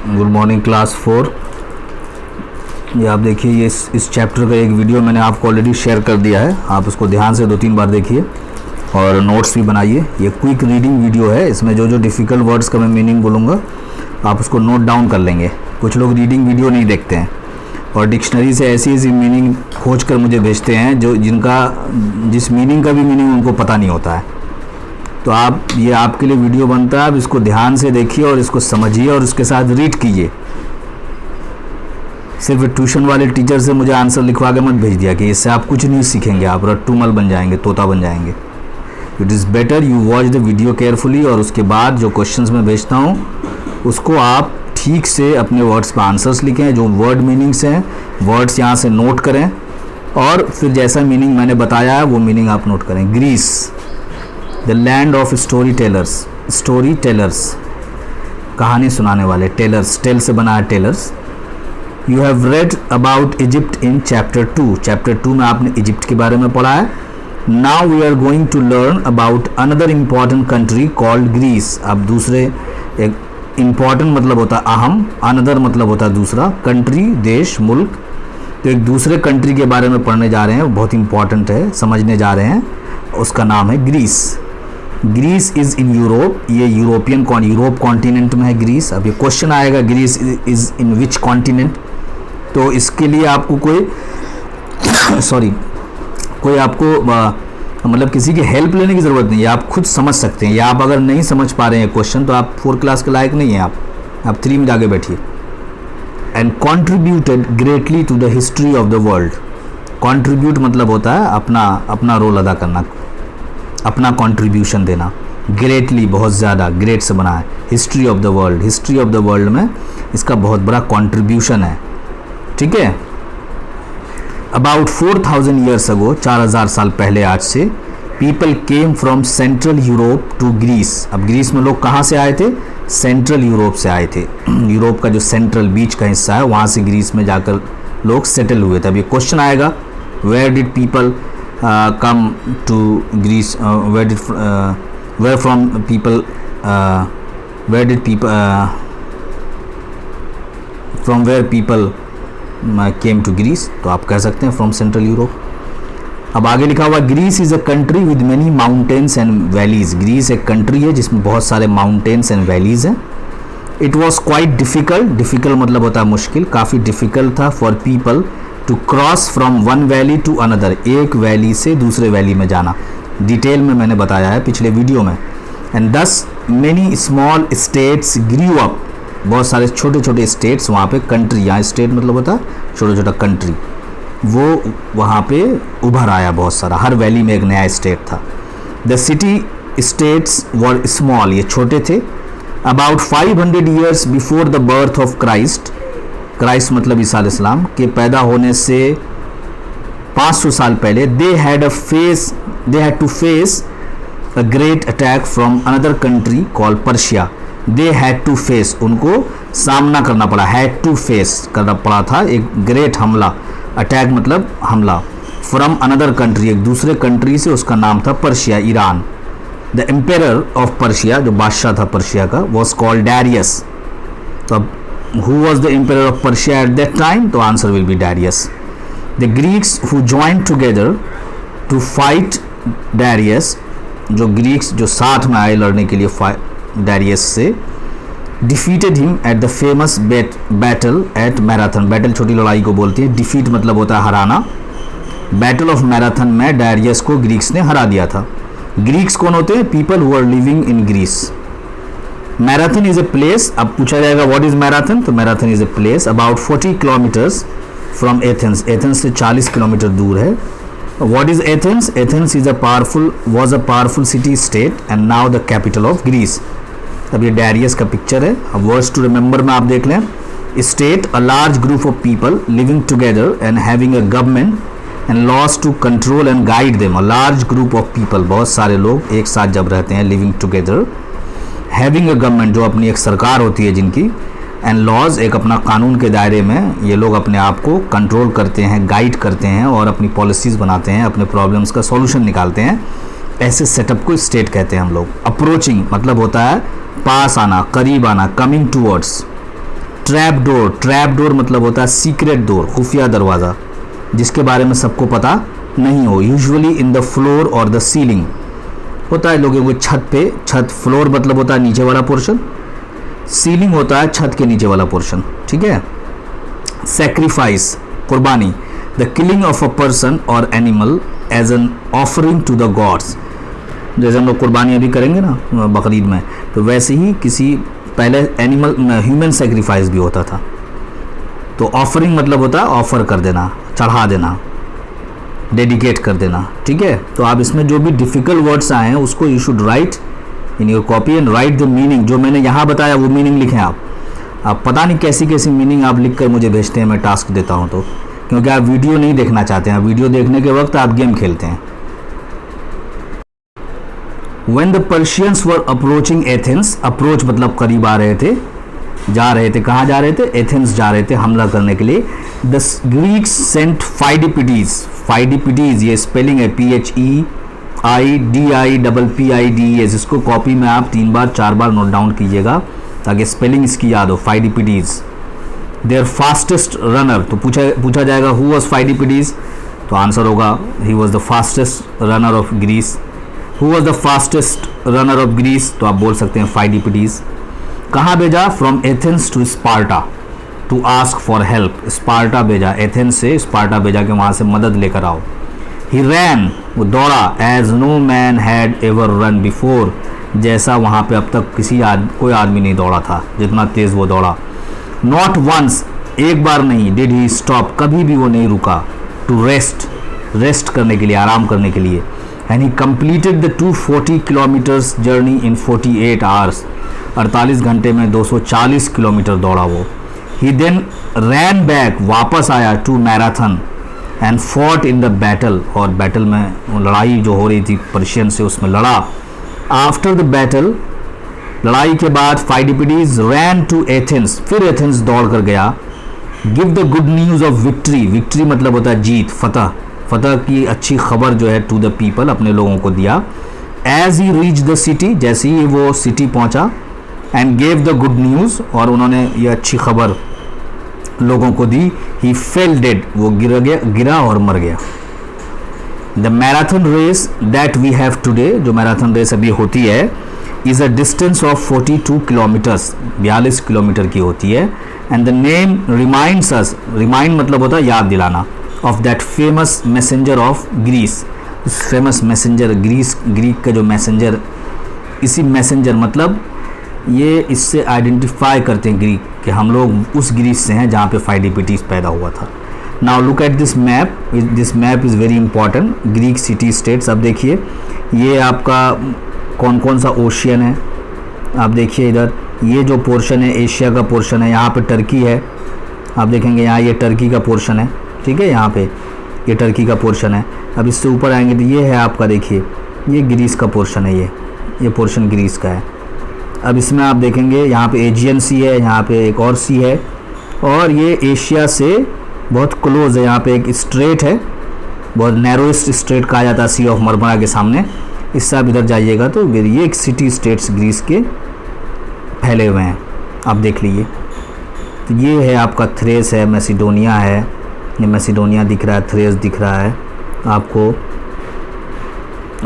Good morning class 4। ये आप देखिए, ये इस चैप्टर का एक वीडियो मैंने आपको ऑलरेडी शेयर कर दिया है। आप उसको ध्यान से 2-3 बार देखिए और नोट्स भी बनाइए। ये क्विक रीडिंग वीडियो है, इसमें जो जो डिफ़िकल्ट वर्ड्स का मैं मीनिंग बोलूँगा आप उसको नोट डाउन कर लेंगे। कुछ लोग रीडिंग वीडियो नहीं देखते हैं और डिक्शनरी से ऐसी ऐसी मीनिंग खोज कर मुझे भेजते हैं जिस मीनिंग का भी मीनिंग उनको पता नहीं होता है। तो ये आपके लिए वीडियो बनता है, आप इसको ध्यान से देखिए और इसको समझिए और उसके साथ रीड कीजिए। सिर्फ ट्यूशन वाले टीचर से मुझे आंसर लिखवा के मत भेज दिया कि इससे आप कुछ नहीं सीखेंगे, आप रट्टूमल बन जाएंगे, तोता बन जाएंगे। It is better you watch the video carefully और उसके बाद जो क्वेश्चंस मैं भेजता हूँ उसको आप ठीक से अपने वर्ड्स पर आंसर्स लिखें। जो वर्ड मीनिंग्स हैं वर्ड्स यहाँ से नोट करें और फिर जैसा मीनिंग मैंने बताया है वो मीनिंग आप नोट करें। Greece, the land of story tellers, कहानी सुनाने वाले, टेलर्स, टेल से बना है tellers. You have read about Egypt in chapter 2। Chapter 2 में आपने इजिप्ट के बारे में पढ़ा है। Now we are going to learn about another important country called Greece. अब दूसरे, एक इम्पॉर्टेंट मतलब होता है अहम, अनदर मतलब होता है दूसरा, कंट्री देश मुल्क। तो एक दूसरे कंट्री के बारे में पढ़ने जा रहे हैं, बहुत इंपॉर्टेंट है, समझने जा रहे हैं। उसका नाम है Greece. Greece is in Europe, ये यूरोप कॉन्टिनेंट में है ग्रीस। अब ये क्वेश्चन आएगा Greece is in which continent, तो इसके लिए आपको कोई आपको मतलब किसी की हेल्प लेने की ज़रूरत नहीं है, आप खुद समझ सकते हैं। या आप अगर नहीं समझ पा रहे हैं क्वेश्चन तो आप 4 क्लास के लायक नहीं हैं, आप 3 में जाके बैठिए। And contributed greatly to the history of the world. Contribute मतलब होता है अपना रोल अदा करना, अपना कंट्रीब्यूशन देना। ग्रेटली बहुत ज़्यादा, ग्रेट से बना है। हिस्ट्री ऑफ द वर्ल्ड में इसका बहुत बड़ा कंट्रीब्यूशन है, ठीक है। अबाउट 4000 ईयर्स अगो, 4000 साल पहले आज से, people came from central Europe to Greece. अब ग्रीस में लोग कहाँ से आए थे? सेंट्रल यूरोप से आए थे। यूरोप का जो सेंट्रल बीच का हिस्सा है वहाँ से ग्रीस में जाकर लोग सेटल हुए थे। अब ये क्वेश्चन आएगा, where did people come to Greece, where did people from where people came to Greece? तो आप कह सकते हैं from Central Europe। अब आगे लिखा हुआ, Greece is a country with many mountains and valleys. Greece एक कंट्री है जिसमें बहुत सारे माउंटेन्स एंड वैलीज हैं। इट वॉज क्वाइट डिफ़िकल्ट मतलब होता है मुश्किल, काफ़ी डिफ़िकल्ट था for people to cross from one valley to another, एक वैली से दूसरे वैली में जाना। डिटेल में मैंने बताया है पिछले वीडियो में। एंड दस many small states grew up, बहुत सारे छोटे छोटे स्टेट्स वहाँ पे, कंट्री, यहाँ स्टेट मतलब होता है छोटा छोटा कंट्री, वो वहाँ पे उभर आया बहुत सारा। हर वैली में एक नया स्टेट था। The city states were small, ये छोटे थे। About 500 years before the birth of Christ मतलब ईसा अलैहिस्सलाम के पैदा होने से 500 साल पहले, they had to face a great attack from another country called Persia. They had to face, उनको सामना करना पड़ा, हैड टू फेस करना पड़ा था एक ग्रेट हमला। अटैक मतलब हमला। फ्रॉम अनदर कंट्री, एक दूसरे कंट्री से, उसका नाम था Persia, Iran. The emperor of Persia, जो बादशाह था पर्शिया का, वॉज कॉल्ड डैरियस। तो अब who was the emperor of Persia at that time? तो answer will be Darius. The Greeks who joined together to fight Darius, जो Greeks जो साथ में आए लड़ने के लिए Darius से, defeated him at the famous battle at Marathon। Battle छोटी लड़ाई को बोलती है, डिफीट मतलब होता है हराना। बैटल ऑफ मैराथन में Darius को ग्रीक्स ने हरा दिया था। ग्रीक्स कौन होते हैं? People who are living in Greece. Marathon is a place. अब पूछा जाएगा व्हाट इज़ मैराथन, तो Marathon is a place about 40 kilometres from Athens. Athens से 40 किलोमीटर दूर है। What is Athens? Athens was a powerful city state and now the capital of Greece. अब ये Darius का पिक्चर है। अब वर्ड्स टू रिमेंबर में आप देख लें, state a large group of people living together and having a government and laws to control and guide them. A large group of people, बहुत सारे लोग एक साथ जब रहते हैं, living together. Having a government, जो अपनी एक सरकार होती है जिनकी, एंड लॉज, एक अपना कानून के दायरे में ये लोग अपने आप को कंट्रोल करते हैं, गाइड करते हैं और अपनी पॉलिसीज़ बनाते हैं, अपने प्रॉब्लम्स का सॉल्यूशन निकालते हैं। ऐसे सेटअप को स्टेट कहते हैं हम लोग। अप्रोचिंग मतलब होता है पास आना, करीब आना, कमिंग टूवर्ड्स। ट्रैप डोर मतलब होता है सीक्रेट डोर, खुफिया दरवाज़ा जिसके बारे में सबको पता नहीं हो। यूजुअली इन द फ्लोर और द सीलिंग, होता है लोगों को छत पे, छत फ्लोर मतलब होता है नीचे वाला पोर्शन, सीलिंग होता है छत के नीचे वाला पोर्शन, ठीक है। सेक्रीफाइस कुर्बानी, the killing of a person और animal as an offering to the gods, जैसे हम लोग कुर्बानी अभी करेंगे ना बकरीद में, तो वैसे ही किसी पहले एनिमल ह्यूमन सेक्रीफाइस भी होता था। तो ऑफरिंग मतलब होता है ऑफर कर देना, चढ़ा देना, डेडिकेट कर देना, ठीक है। तो आप इसमें जो भी डिफ़िकल्ट वर्ड्स आए हैं उसको you should write in your copy and right the meaning. जो मैंने यहाँ बताया वो मीनिंग लिखें आप पता नहीं कैसी कैसी मीनिंग आप लिख कर मुझे भेजते हैं, मैं टास्क देता हूँ तो, क्योंकि आप वीडियो नहीं देखना चाहते हैं, वीडियो देखने के वक्त आप गेम खेलते हैं। When the Persians were approaching Athens, approach मतलब करीब आ रहे थे, जा रहे थे, कहाँ जा रहे थे, एथेंस जा रहे थे हमला करने के लिए। द ग्रीक्स सेंट फाइडिपिडीज, फाइडिपिडीज ये स्पेलिंग है PHEIDIPPIDES, जिसको कॉपी में आप 3 बार 4 बार नोट डाउन कीजिएगा ताकि स्पेलिंग इसकी याद हो, फाइडिपिडीज। देयर फास्टेस्ट रनर, तो पूछा जाएगा हु वॉज फाइडिपिडीज, तो आंसर होगा he was the fastest runner of Greece. Who was the fastest runner of Greece, तो आप बोल सकते हैं फाइडिपिडीज। कहाँ भेजा, from Athens to Sparta to ask for help, Sparta भेजा, एथेंस से स्पार्टा भेजा कि वहाँ से मदद लेकर आओ। ही रैन, वो दौड़ा, as no man had ever run before, जैसा वहाँ पे अब तक कोई आदमी नहीं दौड़ा था जितना तेज़ वो दौड़ा। नॉट वंस, एक बार नहीं, डिड ही स्टॉप, कभी भी वो नहीं रुका, टू रेस्ट करने के लिए, आराम करने के लिए। And he completed the 240 kilometres journey in 48 hours, 48 घंटे में 240 किलोमीटर दौड़ा वो। ही देन रैन बैक, वापस आया, to Marathon and fought in the battle, और बैटल में लड़ाई जो हो रही थी पर्शियन से उसमें लड़ा। आफ्टर द बैटल, लड़ाई के बाद, फाइडिपिडीज रैन टू एथेंस, फिर एथेंस दौड़ कर गया। Give the good news of victory, victory मतलब होता है जीत, फतह की अच्छी खबर जो है, टू द पीपल, अपने लोगों को दिया। As he reach the city, जैसे ही वो सिटी पहुंचा, and gave the good news, और उन्होंने ये अच्छी खबर लोगों को दी। ही फेल डेड, वो गिरा और मर गया। The marathon race that we have today, जो मैराथन रेस अभी होती है, is a distance of 42 kilometres, 42 kilometre की होती है। And the name reminds us, remind मतलब होता है याद दिलाना, of that famous messenger of Greece, उस फेमस मैसेंजर, ग्रीक का जो मैसेंजर, इसी मैसेंजर मतलब ये इससे आइडेंटिफाई करते हैं ग्रीक कि हम लोग उस ग्रीस से हैं जहाँ पे फाइडिपिडीज पैदा हुआ था। Now look at this map, this map is very important, Greek city states. अब देखिए ये आपका कौन कौन सा ओशियन है, आप देखिए इधर ये जो पोर्शन है एशिया का पोर्शन है, यहाँ पे टर्की है, आप देखेंगे यहाँ ये टर्की का पोर्शन है, ठीक है, यहाँ पे ये टर्की का पोर्शन है। अब इससे ऊपर आएंगे तो ये है आपका, देखिए ये ग्रीस का पोर्शन है, ये पोर्शन ग्रीस का है। अब इसमें आप देखेंगे यहाँ पे एजियन सी है, यहाँ पे एक और सी है, और ये एशिया से बहुत क्लोज है, यहाँ पे एक स्ट्रेट है, बहुत नैरोएस्ट स्ट्रेट कहा जाता है सी ऑफ मरमरा के सामने। इससे आप इधर जाइएगा तो ये एक सिटी स्टेट्स ग्रीस के फैले हुए हैं, आप देख लीजिए। तो ये है आपका थ्रेस है, मैसिडोनिया है, ये मैसिडोनिया दिख रहा है, थ्रेस दिख रहा है आपको,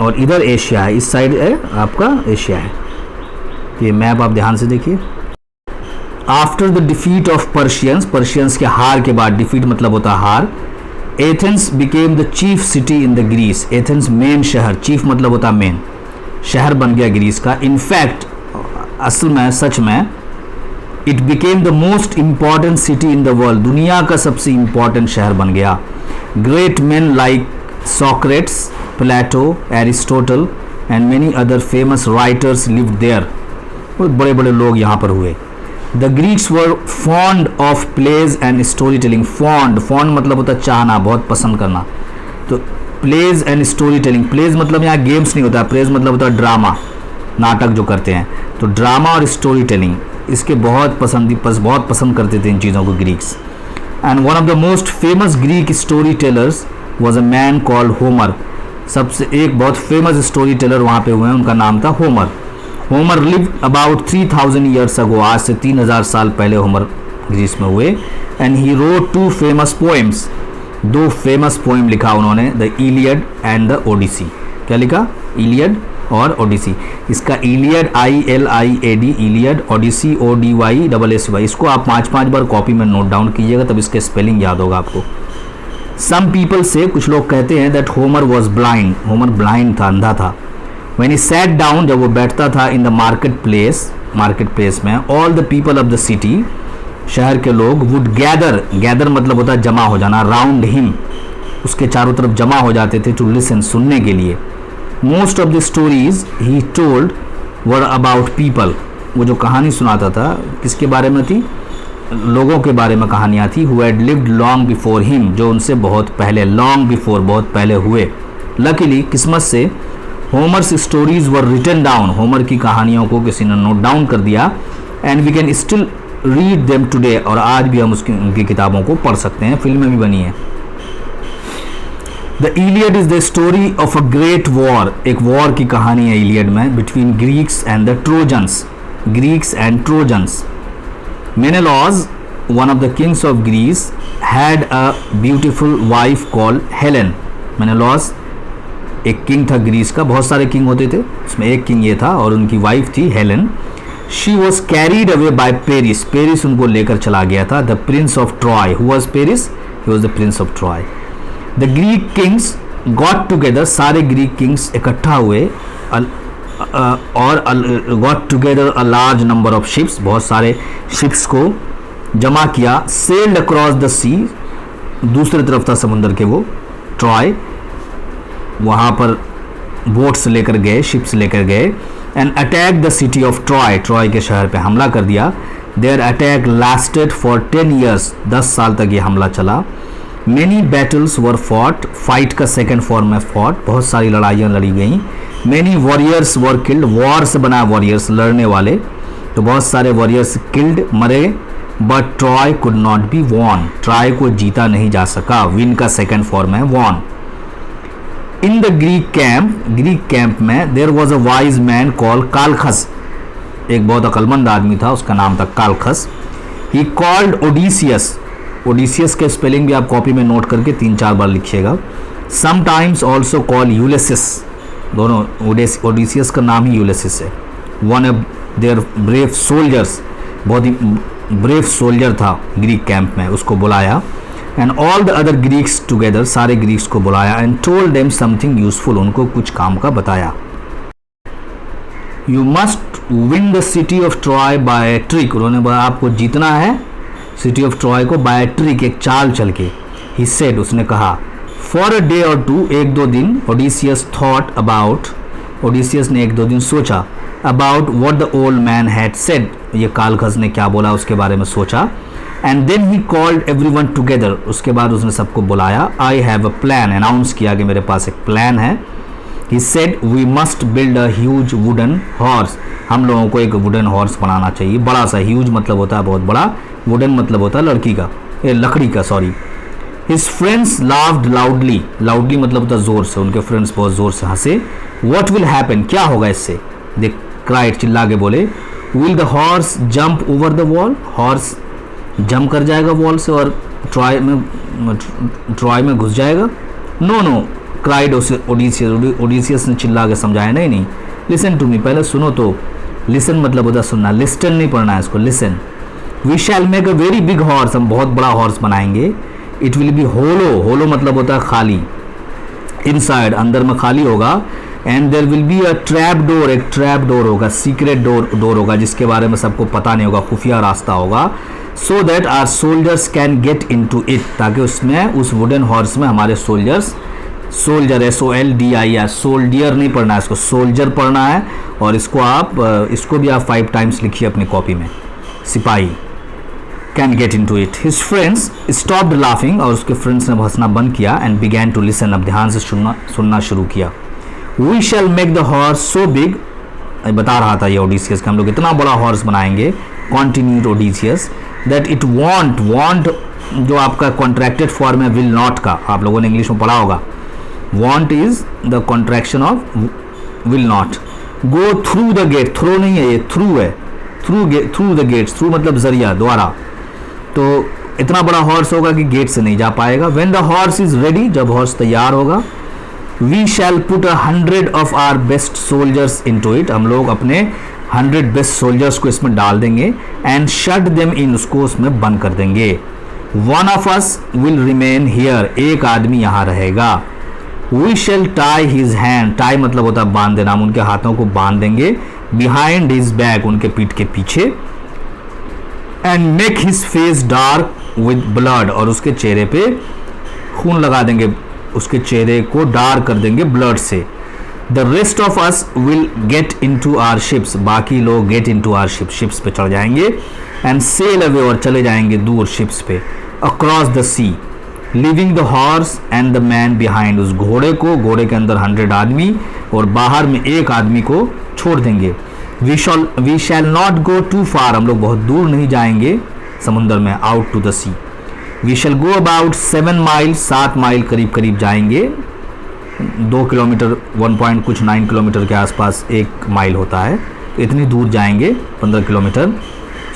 और इधर एशिया है, इस साइड है आपका एशिया है। ये मैप आप ध्यान से देखिए। After the defeat of Persians के हार के बाद, डिफीट मतलब होता है हार, Athens became the chief city in the Greece, Athens main शहर, चीफ मतलब होता है मेन, शहर बन गया ग्रीस का। इनफैक्ट असल में, सच में, it became the most important city in the world, दुनिया का सबसे इम्पॉर्टेंट शहर बन गया। Great man like Socrates, Plato, Aristotle and many other famous writers lived there, बहुत बड़े बड़े लोग यहाँ पर हुए। The Greeks were fond of plays and story telling, fond मतलब होता है चाहना, बहुत पसंद करना, तो plays and story telling, plays मतलब यहाँ गेम्स नहीं होता, प्लेज मतलब होता है ड्रामा, नाटक जो करते हैं, तो ड्रामा और स्टोरी टेलिंग इसके बहुत पसंद करते थे इन चीज़ों को Greeks. And one of the most famous Greek story tellers was a man called Homer, सबसे एक बहुत फेमस स्टोरी टेलर वहाँ पे हुए हैं, उनका नाम था Homer. Homer lived about 3000 years ago, आज से 3000 साल पहले होमर ग्रीस में हुए। And he wrote 2 famous poems, 2 famous poem लिखा उन्होंने, the Iliad and the Odyssey. क्या लिखा? इलियड और ओडिसी। इसका Iliad ILIAD, Iliad, Odyssey ODYSSY। इसको आप 5-5 बार कॉपी में नोट डाउन कीजिएगा, तब इसके स्पेलिंग याद होगा आपको। सम पीपल से, कुछ लोग कहते हैं, that Homer was blind, Homer blind था, अंधा था। व्हेन ही सैट डाउन, जब वो बैठता था, इन द मार्केट प्लेस में, all the people of the city, शहर के लोग, वुड गैदर मतलब होता है जमा हो जाना, राउंड हिम, उसके चारों तरफ जमा हो जाते थे, टू लिसन, सुनने के लिए। Most of the stories he told were about people, वो जो कहानी सुनाता था किसके बारे में थी? लोगों के बारे में कहानियाँ थी। Who had lived long before him, जो उनसे बहुत पहले, लॉन्ग बिफोर बहुत पहले हुए। लकीली, किस्मत से, Homer's stories were written down, Homer की कहानियों को किसी ने नोट डाउन कर दिया। And we can still read them today, और आज भी हम उनकी किताबों को पढ़ सकते हैं, फिल्में भी बनी हैं। The Iliad is the story of a great war, एक वॉर की कहानी है इलियड में, between Greeks and the Trojans, Greeks and Trojans. Menelaus, one of the kings of Greece, had a beautiful wife called Helen. Menelaus एक king था Greece का, बहुत सारे किंग होते थे, उसमें एक किंग ये था, और उनकी वाइफ थी Helen. She was carried away by Paris, Paris उनको लेकर चला गया था। The Prince of Troy, who was Paris? He was the Prince of Troy. The Greek Kings got together, सारे ग्रीक किंग्स इकट्ठा हुए, और got together a large number of ships, बहुत सारे शिप्स को जमा किया। सेल्ड अक्रॉस द सी, दूसरी तरफ था समुद्र के वो, ट्रॉय, वहाँ पर बोट्स लेकर गए, शिप्स लेकर गए। And attack the city of Troy, Troy के शहर पे हमला कर दिया। Their attack lasted for 10 years, 10 साल तक ये हमला चला। Many battles were fought, fight का सेकेंड फॉर्म में फॉट, बहुत सारी लड़ाइयाँ लड़ी गई। Many warriors were killed, war से बना वॉरियर्स, लड़ने वाले, तो बहुत सारे वॉरियर्स किल्ड, मरे। But Troy could not be won, Troy को जीता नहीं जा सका, विन का सेकेंड फॉर्म है won. In the Greek camp में, there was a wise man called Calchas, एक बहुत अक्लमंद आदमी था, उसका नाम था Calchas. He called Odysseus, Odysseus के स्पेलिंग भी आप कॉपी में नोट करके 3-4 बार लिखिएगा। समटाइम्स ऑल्सो कॉल यूलिसिस, दोनों, ओडिसियस का नाम ही यूलिसिस है। One of their brave soldiers, बहुत ही ब्रेव सोल्जर था ग्रीक कैंप में, उसको बुलाया। And all the other Greeks together, सारे ग्रीक्स को बुलाया। And told them something useful, उनको कुछ काम का बताया। You must win the city of Troy by trick, उन्होंने बोला आपको जीतना है सिटी ऑफ ट्रॉय को बाय ट्रिक, एक चाल चल के। ही सेड, उसने कहा, फॉर अ डे और टू, 1-2 दिन। ओडिसियस थॉट अबाउट, ओडिसियस ने 1-2 दिन सोचा, about what the old man had said, ये कालखस ने क्या बोला उसके बारे में सोचा। And then he called everyone together, उसके बाद उसने सबको बुलाया। I have a plan, announce किया कि मेरे पास एक प्लान है। He said, we must build a huge wooden horse, हम लोगों को एक वुडन हॉर्स बनाना चाहिए, बड़ा सा, ह्यूज मतलब होता है बहुत बड़ा, वुडन मतलब होता है लड़की का, लकड़ी का, sorry. His friends laughed loudly, loudly मतलब होता है जोर से, उनके फ्रेंड्स बहुत जोर से हंसे। व्हाट विल हैपन, क्या होगा इससे? दे क्राइड, चिल्ला के बोले, will the horse jump over the wall, horse jump कर जाएगा वॉल से और ट्रॉय में घुस जाएगा। नो नो, क्राइड ओडिसियस ने चिल्ला के समझाया, नहीं नहीं, लिसन टू मी, पहले सुनो तो, लिसन मतलब होता सुनना, लिस्टन नहीं पढ़ना है इसको, listen. We shall make a very big horse, हम बहुत बड़ा हॉर्स बनाएंगे। It will be hollow, hollow मतलब होता है खाली, इनसाइड अंदर में खाली होगा। And there will be a trap door, एक ट्रैप डोर होगा, सीक्रेट डोर होगा, जिसके बारे में सबको पता नहीं होगा, खुफिया रास्ता होगा। So that our soldiers can get in to it, ताकि उसमें, उस वुडन हॉर्स में हमारे सोल्जर्स, सोल्जर SOLDIER, सोल्डियर नहीं पढ़ना है इसको, सोल्जर पढ़ना है। और इसको आप, इसको भी आप 5 टाइम्स लिखिए अपनी कॉपी में, सिपाही, can get in to it. His friends stopped laughing, और उसके फ्रेंड्स ने हंसना बंद किया। एंड बिगैन टू लिसन, अब ध्यान से सुनना शुरू किया। We shall make the horse so big, बता रहा था ये ओडिसियस का, हम लोग इतना बड़ा हॉर्स बनाएंगे, continued Odysseus, that it want जो आपका कॉन्ट्रैक्टेड फॉर्म है विल नॉट का, आप लोगों ने इंग्लिश में पढ़ा होगा, want is the contraction of will not, go through the gate, throw नहीं है ये, थ्रू है, थ्रू द गेट्स, थ्रू मतलब जरिया, द्वारा, तो इतना बड़ा हॉर्स होगा कि गेट से नहीं जा पाएगा. When the horse is ready, जब हॉर्स तैयार होगा, we shall put 100 of our best soldiers into it, हम लोग अपने 100 बेस्ट सोल्जर्स को इसमें डाल देंगे. एंड शट देम इन, उसको उसमें बंद कर देंगे. One of us will remain here, एक आदमी यहाँ रहेगा. We shall tie his hand, tie मतलब होता है बांध देना, हम उनके हाथों को बांध देंगे. बिहाइंड हिज बैक, उनके पीठ के पीछे. And make his face dark with blood, और उसके चेहरे पे खून लगा देंगे, उसके चेहरे को डार्क कर देंगे ब्लड से. The rest of us will get in to our ships, बाकी लोग get in to our ship, ships पे चढ़ जाएंगे. एंड सेल अवे, और चले जाएंगे दूर शिप्स पे. Across the sea, leaving the horse and the man behind, उस घोड़े को, घोड़े के अंदर 100 आदमी और बाहर में एक आदमी को छोड़ देंगे. We shall not go too far, हम लोग बहुत दूर नहीं जाएंगे समुद्र में. Out to the sea, we shall go about 7 mile, 7 mile करीब करीब जाएंगे. 2 किलोमीटर 1.9 किलोमीटर के आसपास 1 माइल होता है, इतनी दूर जाएंगे 15 kilometre.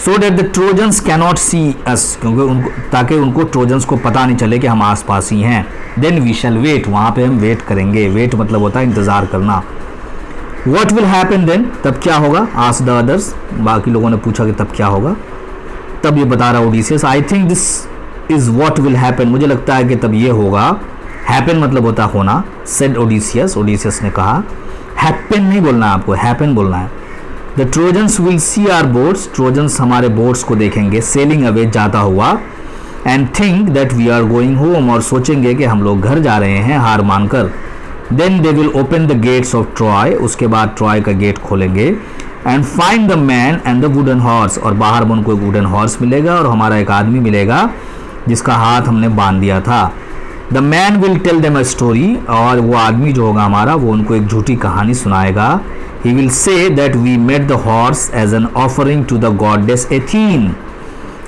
So that the Trojans cannot see us, क्योंकि उनको, ताकि उनको ट्रोजन्स को पता नहीं चले कि हम आसपास ही हैं. देन वी शैल वेट, वहाँ पे हम वेट करेंगे. वेट मतलब होता है इंतज़ार करना. वट विल हैपन देन, तब क्या होगा. आस्क द अदर्स, बाकी लोगों ने पूछा कि तब क्या होगा. तब ये बता रहा Odysseus, I think this is what will happen, मुझे लगता है कि तब ये होगा. हैपन मतलब होता होना. सेड ओडिसियस, ओडिसियस ने कहा. हैपन नहीं बोलना है आपको, हैपन बोलना है. The Trojans will see our boats, Trojans हमारे बोट्स को देखेंगे सेलिंग अवे, जाता हुआ. And think that we are going home, और सोचेंगे कि हम लोग घर जा रहे हैं हार मानकर. Then they will open the gates of Troy, उसके बाद ट्रॉय का गेट खोलेंगे. And find the man and the wooden horse, और बाहर में उनको एक वुडन हॉर्स मिलेगा और हमारा एक आदमी मिलेगा जिसका हाथ हमने बांध दिया था. The man will tell them a story, और वो आदमी जो होगा हमारा, वो उनको एक झूठी कहानी सुनाएगा. He will say that we made the horse as an offering to the goddess Athene,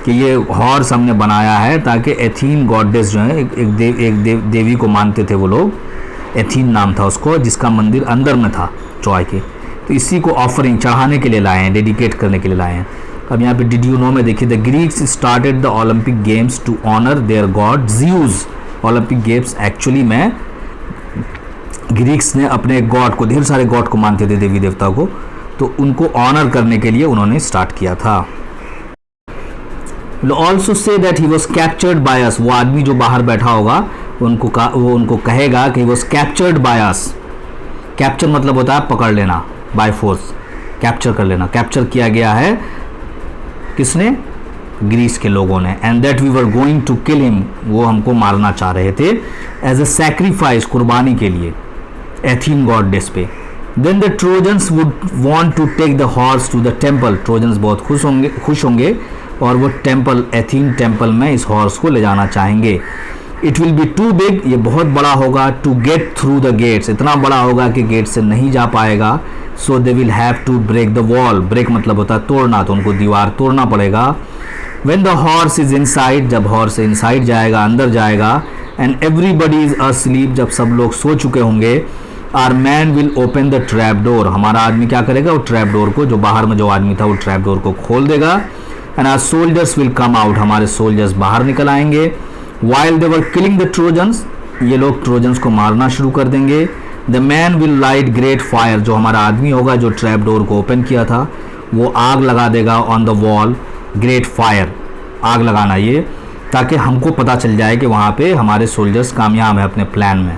कि ये हॉर्स हमने बनाया है ताकि एथीन गॉडेस जो है, एक देवी को मानते थे वो लोग, एथीन नाम था उसको, जिसका मंदिर अंदर में था ट्रॉय के. तो इसी को ऑफरिंग, चढ़ाने के लिए लाए हैं, डेडिकेट करने के लिए लाए हैं. अब यहाँ पे डिड यू नो में देखिए, the Greeks started the Olympic games to honour their god Zeus. Olympic games actually में ग्रीक्स ने अपने गॉड को, ढेर सारे गॉड को मानते थे, देवी देवता को, तो उनको ऑनर करने के लिए उन्होंने स्टार्ट किया था. Also say that he was captured by us, वो आदमी जो बाहर बैठा होगा वो उनको कहेगा कि he was captured by us. Capture मतलब होता है पकड़ लेना, बाय फोर्स, कैप्चर कर लेना. कैप्चर किया गया है किसने, ग्रीस के लोगों ने. And that we were going to kill him, वो हमको मारना चाह रहे थे एज अ सैक्रिफाइस, कुर्बानी के लिए, एथीन गॉडेस पे. Then the Trojans would want to take the horse to the temple, Trojans बहुत खुश होंगे और वो टेम्पल, एथीन टेम्पल में इस हॉर्स को ले जाना चाहेंगे. It will be too big, ये बहुत बड़ा होगा, to get through the gates, इतना बड़ा होगा कि गेट से नहीं जा पाएगा. So they will have to break the wall, break मतलब होता है तोड़ना, तो उनको दीवार तोड़ना पड़ेगा. When the horse is inside, जब हॉर्स इनसाइड जाएगा, अंदर जाएगा. एंड एवरीबडी इज अस्लीप, जब सब लोग सो चुके होंगे. Our man will open the trap door, हमारा आदमी क्या करेगा, वो ट्रैप डोर को, जो बाहर में जो आदमी था वो ट्रैप डोर को खोल देगा. And our soldiers will come out, हमारे सोल्जर्स बाहर निकल आएंगे. While they were killing the Trojans, ये लोग ट्रोजन्स को मारना शुरू कर देंगे. The man will light great fire, जो हमारा आदमी होगा जो ट्रैप डोर को ओपन किया था, वो आग लगा देगा on the wall. Great fire, आग लगाना ये, ताकि हमको पता चल जाए कि वहाँ पे हमारे सोल्जर्स कामयाब हैं अपने प्लान में.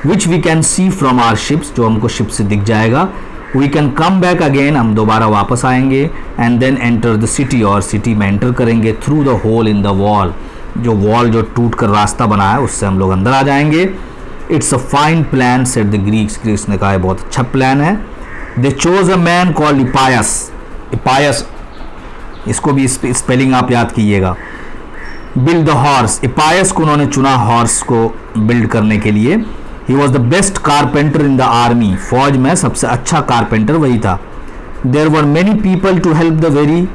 Which we can see from our ships, जो हमको शिप से दिख जाएगा. We can come back again, हम दोबारा वापस आएंगे. And then enter the city, और सिटी में एंटर करेंगे through the hole in the wall, जो वॉल जो टूट कर रास्ता बना है उससे हम लोग अंदर आ जाएंगे. It's a fine plan, said the Greeks, Greeks ने कहा बहुत अच्छा प्लान है. दे चोज अ मैन कॉल्ड इपायस, इपायस, इसको भी स्पेलिंग आप याद कीजिएगा. बिल्ड द हॉर्स, इपायस को उन्होंने चुना हॉर्स को बिल्ड करने के लिए. He was the best carpenter in the army, फौज में सबसे अच्छा कारपेंटर वही था. There were many people to help the very,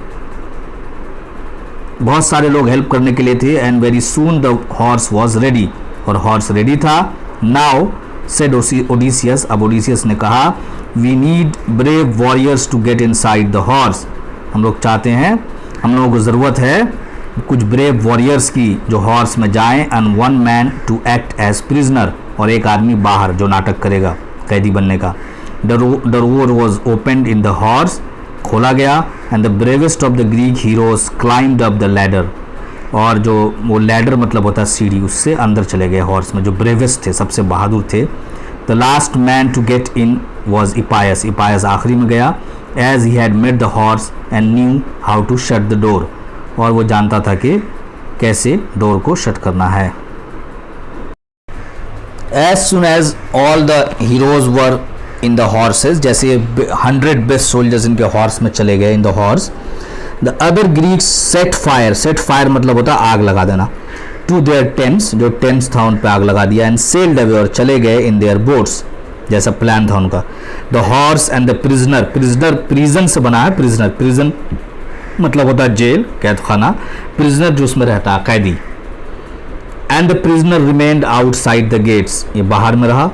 बहुत सारे लोग हेल्प करने के लिए थे. And very soon the horse was ready, और हॉर्स रेडी था. नाउ सेड ओडिसियस, अब ओडिसियस ने कहा, we need brave warriors to get inside the horse, हम लोग चाहते हैं, हम लोगों को ज़रूरत है कुछ ब्रेव वॉरियर्स की जो हॉर्स में जाएं, and one man to act as prisoner, और एक आदमी बाहर जो नाटक करेगा कैदी बनने का। The door was opened in the horse, खोला गया, and the bravest of the Greek heroes climbed up the ladder, और जो वो लैडर मतलब होता है सीढ़ी, उससे अंदर चले गए हॉर्स में, जो ब्रेवेस्ट थे, सबसे बहादुर थे। The last man to get in was Epeius, Epeius आखिरी में गया, as he had made the horse and knew how to shut the door, और वो जानता था कि कैसे डोर को शट करना है। As soon as all the heroes were in the horses, जैसे 100 बेस्ट सोल्जर्स इनके हॉर्स में चले गए in the horse, the other Greeks set fire, set fire मतलब होता है आग लगा देना, टू देयर टेंट्स, जो टेंट्स था उन पे आग लगा दिया, एंड सेल्ड अवे, और चले गए इन देयर बोट्स, जैसा प्लान था उनका। The horse and the prisoner, prisoner prison से बना है, प्रिजनर, प्रिजन मतलब होता है जेल, कैद खाना, प्रिजनर जो उसमें रहता है कैदी। And the prisoner remained outside the gates, ये बाहर में रहा।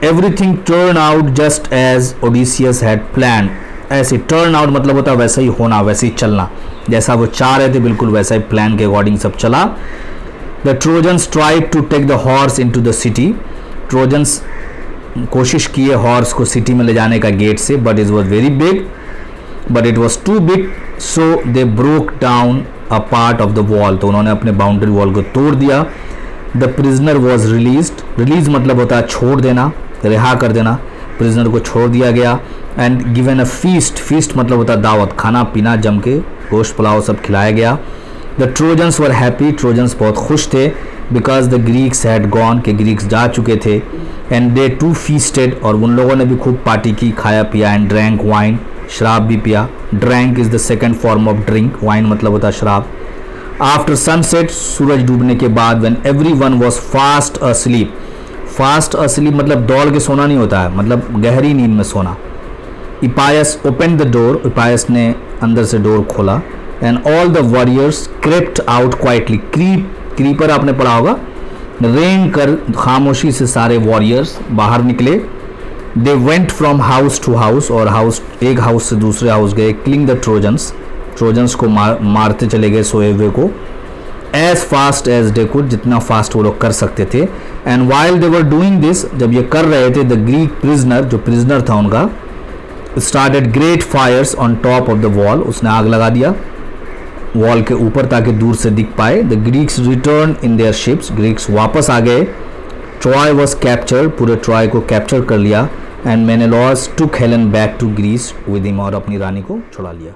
Everything turn out just as Odysseus had plan, ऐसे टर्न आउट मतलब होता है वैसा ही होना, वैसे ही चलना, जैसा वो चाह रहे थे बिल्कुल वैसा ही प्लान के अकॉर्डिंग सब चला। The Trojans tried to take the horse in to the city, Trojans कोशिश किए हॉर्स को सिटी में ले जाने का गेट से, but it was very big, but it was too big, so they broke down a part of the wall, तो उन्होंने अपने बाउंड्री वॉल को तोड़ दिया। The prisoner was released, release मतलब होता है छोड़ देना, रिहा कर देना, प्रिजनर को छोड़ दिया गया। And given a feast, feast मतलब होता है दावत, खाना पीना जम के, गोश्त पुलाव सब खिलाया गया। The trojans were happy, trojans बहुत खुश थे, because the Greeks had gone, के ग्रीक्स जा चुके थे। एंड दे टू फीस्टेड, और उन लोगों ने भी खूब पार्टी की, खाया पिया। एंड ड्रैंक वाइन, शराब भी पिया। Drank is the second form of drink, wine मतलब होता है शराब। आफ्टर सनसेट, सूरज डूबने के बाद, when every one was fast asleep, fast asleep मतलब दौड़ के सोना नहीं होता है, मतलब गहरी नींद में सोना। इपायस ओपन द डोर, इपायस ने अंदर से डोर खोला। And all the warriors crypt out quietly, creeper आपने पढ़ा होगा, रेंग कर खामोशी से सारे वॉरियर्स बाहर निकले। They went from house to house, और हाउस, एक हाउस से दूसरे हाउस गए, किलिंग द ट्रोजन्स, ट्रोजन्स को मारते चले गए सोए हुए को, as fast as they could, जितना फास्ट वो लोग कर सकते थे। And while they were doing this, जब ये कर रहे थे, द ग्रीक प्रिजनर, जो प्रिजनर था उनका, started great fires on top of the wall, उसने आग लगा दिया वॉल के ऊपर ताकि दूर से दिख पाए। The Greeks return in their ships, Greeks वापस आ गए। ट्रॉय वॉज कैप्चर्ड, पूरे ट्रॉय को कैप्चर कर लिया। And Menelaus took Helen back to Greece with him, और अपनी रानी को छुड़ा लिया।